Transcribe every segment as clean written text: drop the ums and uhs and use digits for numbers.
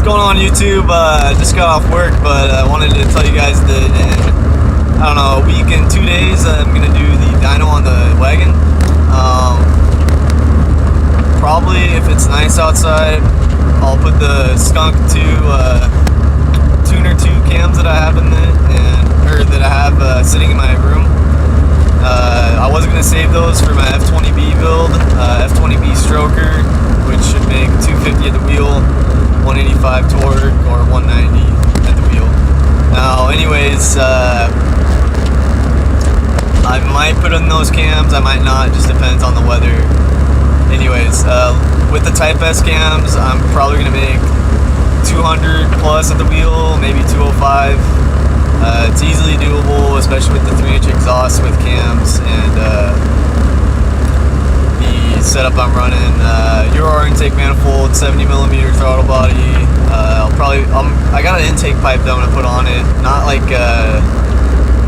going on YouTube? I just got off work, but I wanted to tell you guys that in, I don't know, a week and 2 days, I'm going to do the dyno on the Wagon. Probably, if it's nice outside, I'll put the Skunk 2 Tuner 2 cams that I have in it, or that I have sitting in my room. I was going to save those for my f20b build, f20b stroker, which should make 250 at the wheel, 185 torque, or 190 at the wheel. Now, anyways, I might put in those cams, I might not, just depends on the weather. Anyways, with the Type S cams, I'm probably going to make 200 plus at the wheel, maybe 205. It's easily doable, especially with the 3-inch exhaust with cams and the setup I'm running. Euro intake manifold, 70mm throttle body. I got an intake pipe that I'm gonna put on it. Not like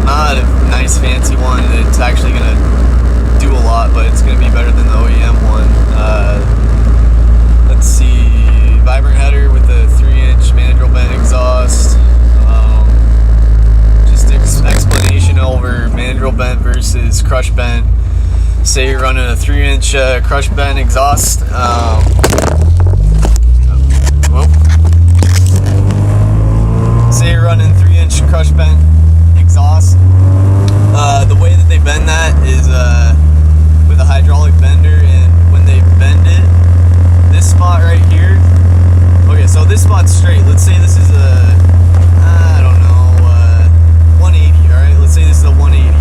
not a nice fancy one. It's actually gonna do a lot, but it's gonna be better than the OEM one. Let's see, vibrant header with the 3-inch mandrel bent exhaust. Explanation over mandrel bent versus crush bent. Say you're running a 3-inch crush bent exhaust. Say you're running 3-inch crush bent exhaust. The way that they bend that is with a hydraulic bender, and when they bend it, this spot right here. Okay, so this spot's straight. Let's say this is a 180, alright? Let's say this is a 180.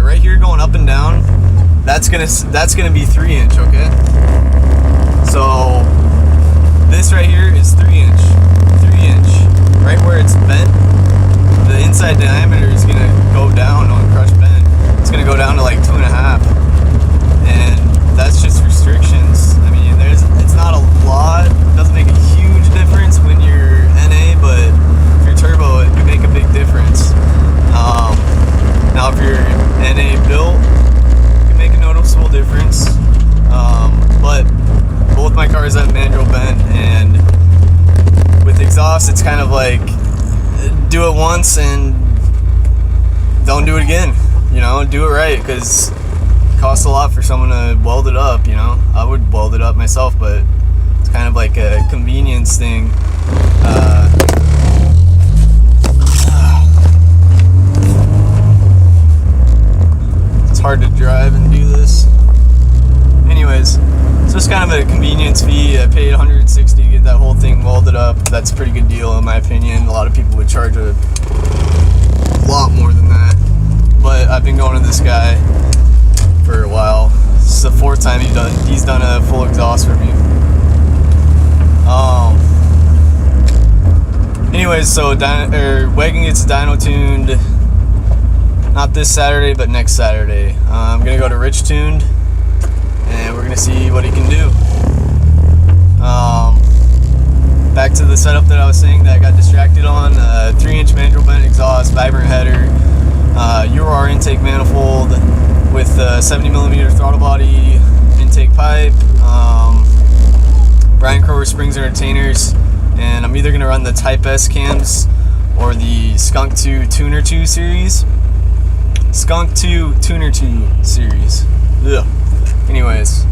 Right here going up and down, that's gonna be 3-inch, okay? So this right here is 3-inch. Right where it's bent, the inside diameter is gonna go down on crush bend. It's gonna go down to like 2.5, and that's just restrictions. I mean, it's not a lot. It doesn't make a huge difference when you're NA, but if you're turbo, it can make a big difference. Now, if you're NA built, it can make a noticeable difference. But both my cars have mandrel bent, and with exhaust, it's kind of like do it once and don't do it again. You know, do it right, because it costs a lot for someone to weld it up. You know, I would weld it up myself, but it's kind of like a convenience thing. It's hard to drive and do this. Anyways, so it's kind of a convenience fee. I paid $160 to get that whole thing welded up. That's a pretty good deal in my opinion. A lot of people would charge a lot more than that. But I've been going to this guy for a while. This is the 4th time he's done a full exhaust for me. Anyways, so Wagon gets dyno tuned, not this Saturday, but next Saturday. I'm gonna go to Rich Tuned, and we're gonna see what he can do. Back to the setup that I was saying that I got distracted on. 3-inch mandrel bent exhaust, vibrant header, Euro intake manifold with 70mm throttle body, intake pipe, Brian Crower springs and retainers, and I'm either going to run the Type S cams or the Skunk 2 Tuner 2 series. Skunk 2 Tuner 2 series. Ugh. Anyways,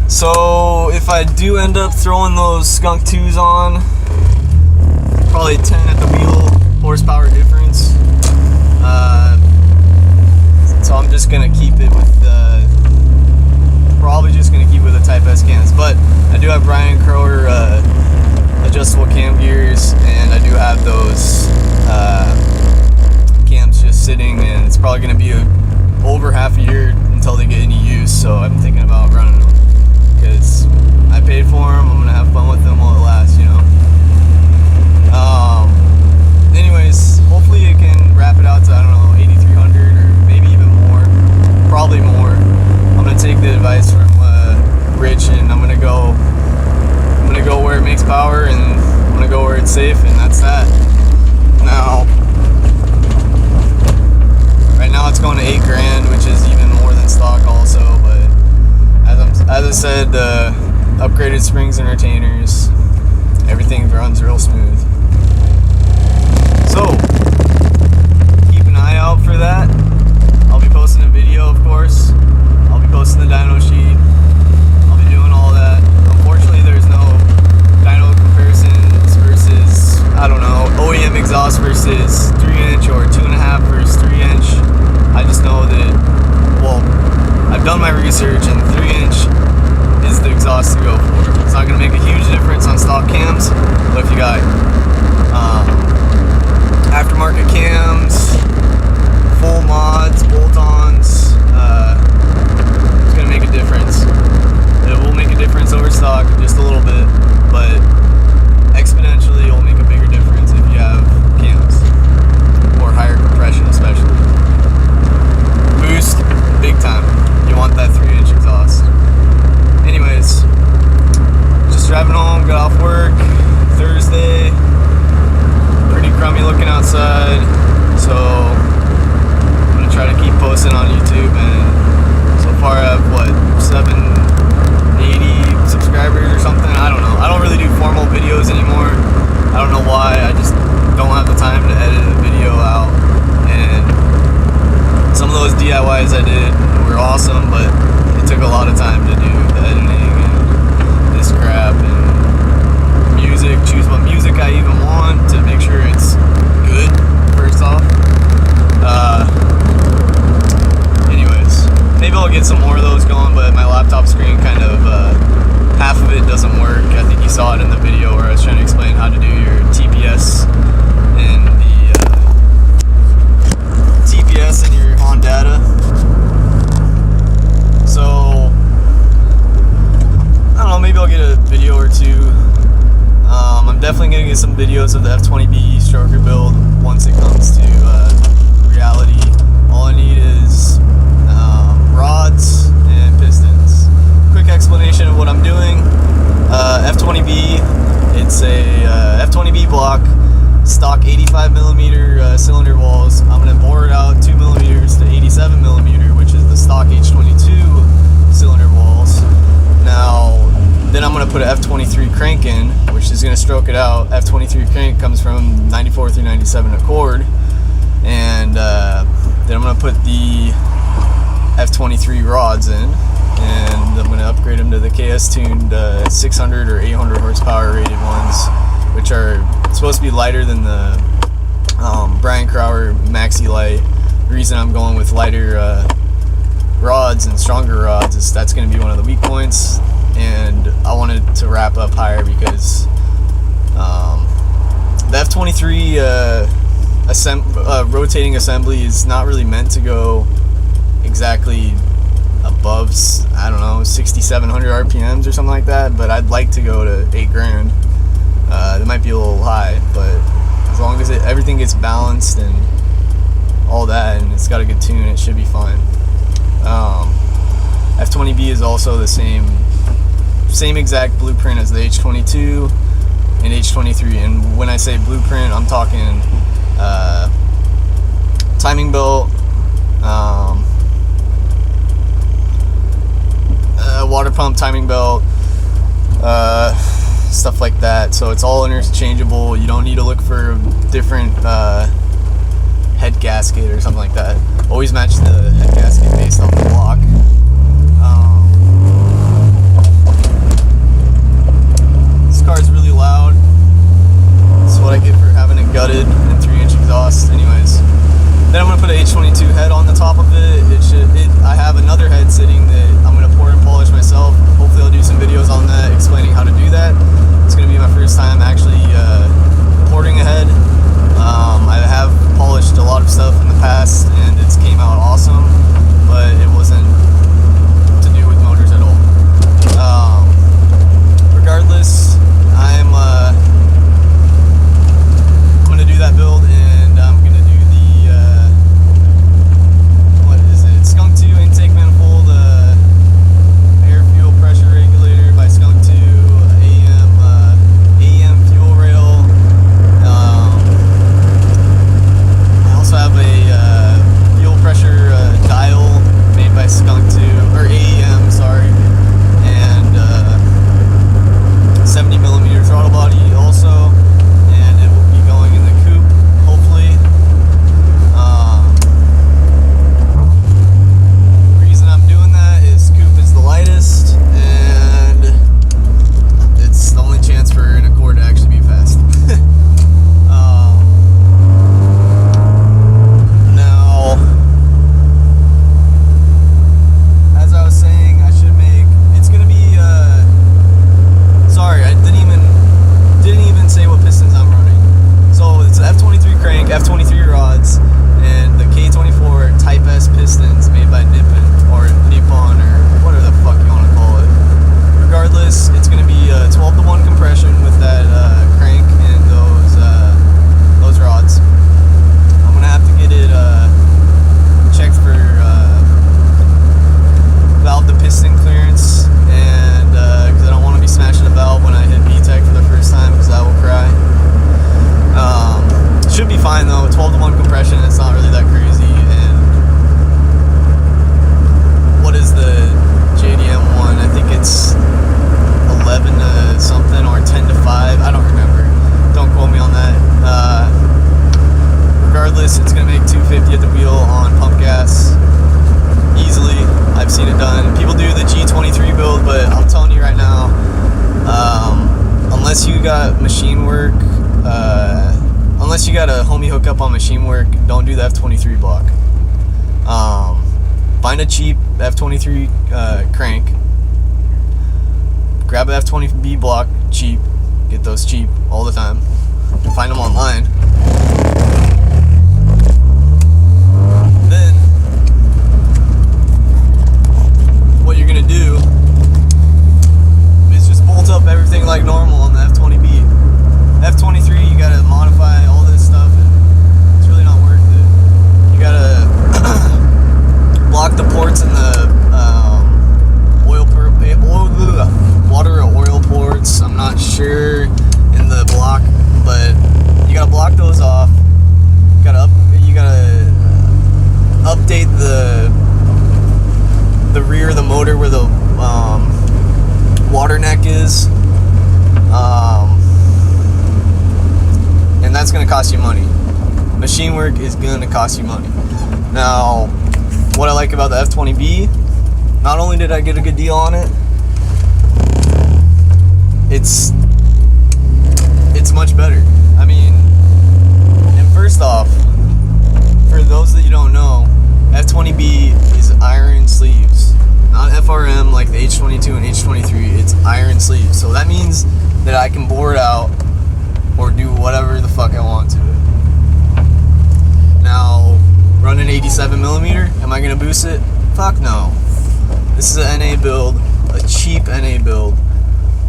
so if I do end up throwing those Skunk 2s on, probably 10 at the wheel horsepower difference. So I'm just gonna keep it with probably just gonna keep it with the Type S cams. But I do have Brian Crower adjustable cam gears, and I do have those cams just sitting, and it's probably gonna be over half a year until they get any use. So I'm thinking about running them because I paid for them. I'm gonna have fun with them while it lasts, you know. Anyways, hopefully it can wrap it out to, I don't know, 8,300 or maybe even more, probably more. I'm gonna take the advice from Rich, and I'm gonna go where it makes power, and I'm gonna go where it's safe, and that's that. Now, right now it's going to $8,000, which is even more than stock also, but as I said, upgraded springs and retainers. Everything runs real smooth. So, keep an eye out for that. I'll be posting a video, of course. I'll be posting the dyno sheet. I'll be doing all that. Unfortunately, there's no dyno comparisons versus, I don't know, OEM exhaust versus 3-inch or 2.5 versus 3-inch. I just know that, well, I've done my research and 3-inch is the exhaust to go for. It's not going to make a huge difference on stock cams, but if you got aftermarket cams, full mods, bolt-ons, it's going to make a difference. It will make a difference over stock just a little bit, but exponentially it will make a bigger difference if you have cams or higher compression, especially. Boost, big time. You want that 3-inch exhaust. Anyways, just driving home, got off work Thursday. Pretty crummy looking outside, so I'm gonna try to keep posting on YouTube. And so far I have what, 780 subscribers or something. I don't know. I don't really do formal videos anymore. I don't know why. I just don't have the time to edit a video out. And some of those DIYs I did were awesome, but it took a lot of time to do the editing and this crap and music. Choose what music I even want to make sure it's good, first off. Anyways, maybe I'll get some more of those going, but my laptop screen kind of, half of it doesn't work. I think you saw it in the video where I was trying to explain how to do your TPS and the TPS and your on data. So, I don't know, maybe I'll get a video or two. I'm definitely going to get some videos of the f20b stroker build once it comes to reality. All I need is rods and pistons. Quick explanation of what I'm doing. F20b, it's a F20b block, stock 85mm cylinder walls. I'm going to bore it out 2mm to 87mm, which is the stock H22 cylinder walls. Now, then I'm going to put an F23 crank in, which is going to stroke it out. F23 crank comes from 94 through 97 Accord. And then I'm going to put the F23 rods in, and I'm going to upgrade them to the KS tuned 600 or 800 horsepower rated ones, which are supposed to be lighter than the Brian Crower Maxi Light. The reason I'm going with lighter rods and stronger rods is that's going to be one of the weak points, and I wanted to wrap up higher because the F23 rotating assembly is not really meant to go exactly above, I don't know, 6,700 RPMs or something like that, but I'd like to go to 8 grand. That might be a little high, but as long as everything gets balanced and all that, and it's got a good tune, it should be fine. F20b is also the same exact blueprint as the H22 and H23, and when I say blueprint, I'm talking timing belt, water pump timing belt, stuff like that. So it's all interchangeable. You don't need to look for different head gasket or something like that. Always match the head gasket based on the block. This car is really loud. That's what I get for having it gutted and 3-inch exhaust. Anyways, then I'm gonna put an H22 head on the top of it. I have another head sitting that I'm gonna pour and polish myself. Hopefully I'll do some videos on that explaining how to do that. It's gonna be my first time actually porting a head. I have polished a lot of stuff in the past and it's came out awesome, but it wasn't work, unless you got a homie hookup on machine work, don't do the F23 block. Find a cheap F23 crank. Grab an F20b block cheap. Get those cheap all the time. You can find them online. Then what you're gonna do is just bolt up everything like normal on the F20b. F23, you gotta modify all this stuff, and it's really not worth it. You gotta block the ports in the water or oil ports. I'm not sure in the block, but you gotta block those off. You gotta update the rear of the motor where the water neck is, and that's gonna cost you money. Machine work is gonna cost you money. Now, what I like about the F20b, not only did I get a good deal on it, it's much better. I mean, and first off, for those that you don't know, F20b is iron sleeves, not FRM like the H22 and H23. It's iron sleeves, so that means that I can bore it out or do whatever the fuck I want to it. Now, running 87 millimeter, am I gonna boost it? Fuck no. This is an NA build, a cheap NA build,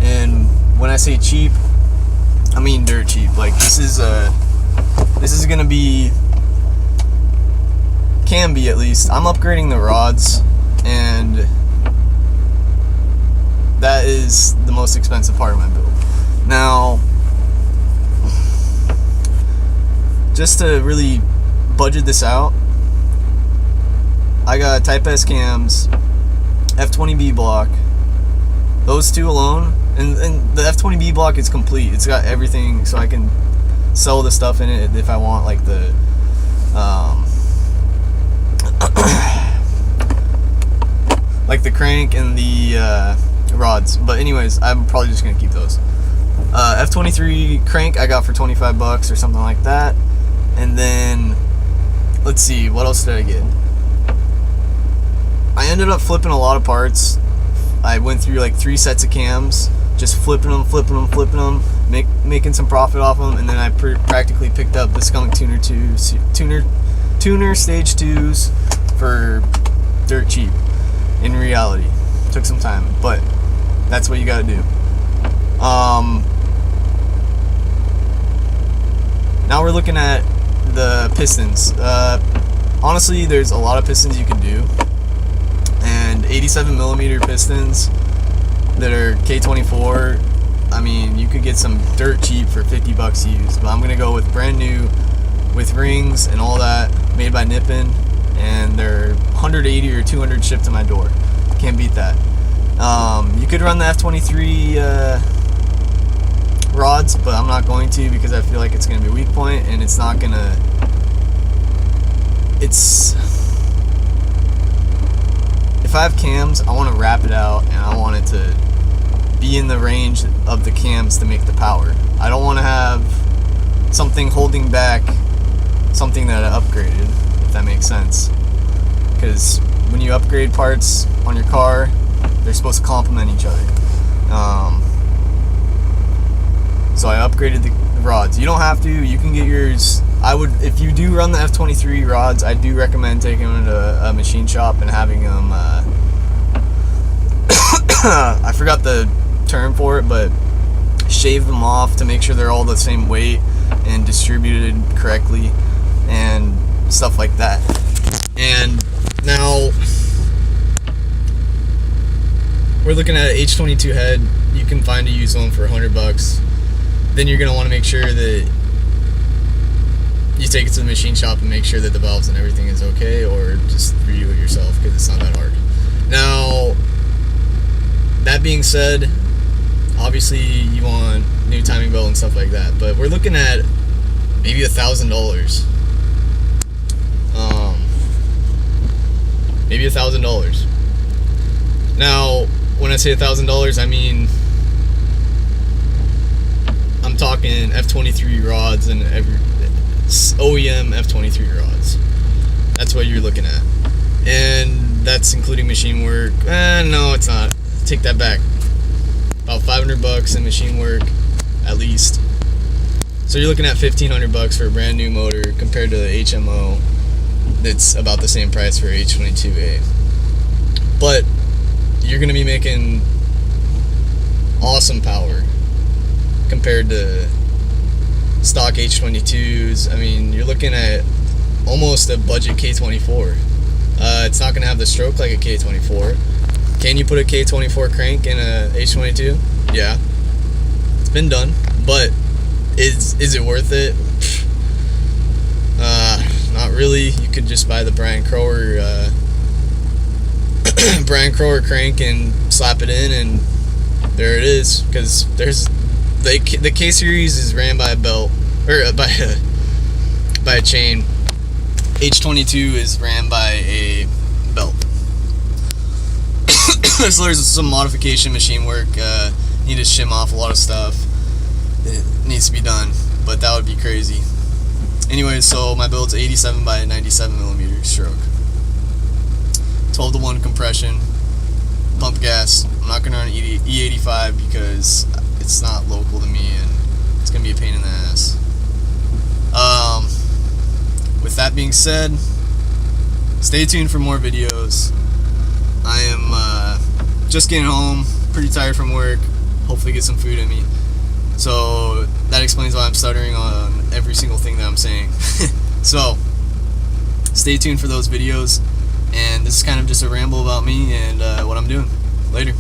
and when I say cheap, I mean dirt cheap. Like this is gonna be, can be at least. I'm upgrading the rods, and that is the most expensive part of my build. Now, just to really budget this out, I got Type S cams, F20b block, those two alone, and the F20b block is complete. It's got everything, so I can sell the stuff in it if I want, like the like the crank and the rods. But anyways, I'm probably just gonna keep those. F23 crank I got for $25 or something like that, and then let's see, what else did I get? I ended up flipping a lot of parts. I went through like 3 sets of cams, just flipping them, making some profit off them, and then I practically picked up the Skunk Tuner Stage 2s for dirt cheap. In reality, took some time, but that's what you gotta do. Now we're looking at the pistons. Honestly, there's a lot of pistons you can do, and 87 millimeter pistons that are K24, I mean, you could get some dirt cheap for $50 used, but I'm gonna go with brand new with rings and all that, made by Nippon, and they're 180 or 200 shipped to my door. Can't beat that. You could run the F23 rods, but I'm not going to, because I feel like it's gonna be a weak point, and it's not gonna, if I have cams, I want to wrap it out, and I want it to be in the range of the cams to make the power. I don't want to have something holding back something that I upgraded, if that makes sense. Because when you upgrade parts on your car, they're supposed to complement each other. So I upgraded the rods. You don't have to, you can get yours. I would, if you do run the F23 rods, I do recommend taking them to a machine shop and having them, I forgot the term for it, but shave them off to make sure they're all the same weight and distributed correctly and stuff like that. And now we're looking at an H22 head. You can find a used one for $100. Then you're going to want to make sure that you take it to the machine shop and make sure that the valves and everything is okay, or just redo it yourself, because it's not that hard. Now, that being said, obviously you want new timing belt and stuff like that, but we're looking at maybe $1,000. Maybe $1,000. Now, when I say $1,000, I mean, I'm I'm talking F23 rods and every OEM F23 rods. That's what you're looking at, and that's including machine work. No, it's not. Take that back. About $500 in machine work, at least. So you're looking at $1,500 for a brand new motor compared to the HMO. That's about the same price for H22A. But you're gonna be making awesome power compared to stock H22s. I mean, you're looking at almost a budget K24. It's not gonna have the stroke like a K24. Can you put a K24 crank in a H22? Yeah, it's been done, but is it worth it? Not really. You could just buy the Brian Crower crank and slap it in, and there it is. Because there's the K series is ran by a belt, or by a chain. H22 is ran by a belt. So there's some modification machine work. Need to shim off a lot of stuff. It needs to be done, but that would be crazy. Anyway, so my build's 87 by 97 millimeter stroke, 12-to-1 compression, pump gas. I'm not gonna run E85 because it's not local to me and it's gonna be a pain in the ass. With that being said, stay tuned for more videos. I am just getting home, pretty tired from work. Hopefully get some food in me. So that explains why I'm stuttering on every single thing that I'm saying. So stay tuned for those videos, and this is kind of just a ramble about me and what I'm doing. Later.